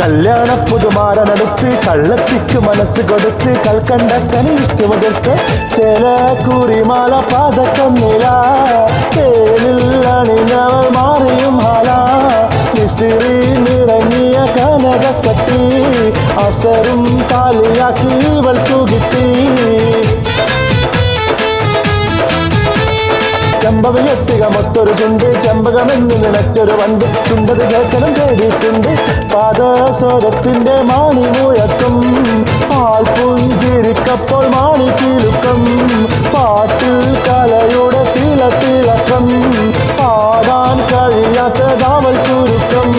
കല്യാണ പുതുമാരനടുത്ത് കള്ളത്തിക്ക് മനസ്സ് കൊടുത്ത് കൽക്കണ്ട കനിഷ്ക മുതൽത്ത് ചേല കുറിമാല പാതക്കന്നില ചേലിൽ അണിഞ്ഞവൾ മാറിയും ഹാല മിസിറി നിറങ്ങിയ കനകക്കട്ടി അസറും താലിയാക്കി ഇവൾ തൂകിട്ടി ചെമ്പവയെത്തുക മൊത്തൊരു ചുണ്ട് ചെമ്പകമെന്ന് നിലച്ചൊരു വണ്ട് ചുണ്ടത് കേൾക്കണം കേട്ടിട്ടുണ്ട് പാദസ്വരത്തിന്റെ മാണി മുഴക്കം പാൽ പുഞ്ചിരിക്കപ്പോൾ മാണി കിലുക്കം പാട്ടിൽ കലയുടെ തിളക്കം പാടാൻ കഴിയാത്ത കാവൽ കുരുക്കം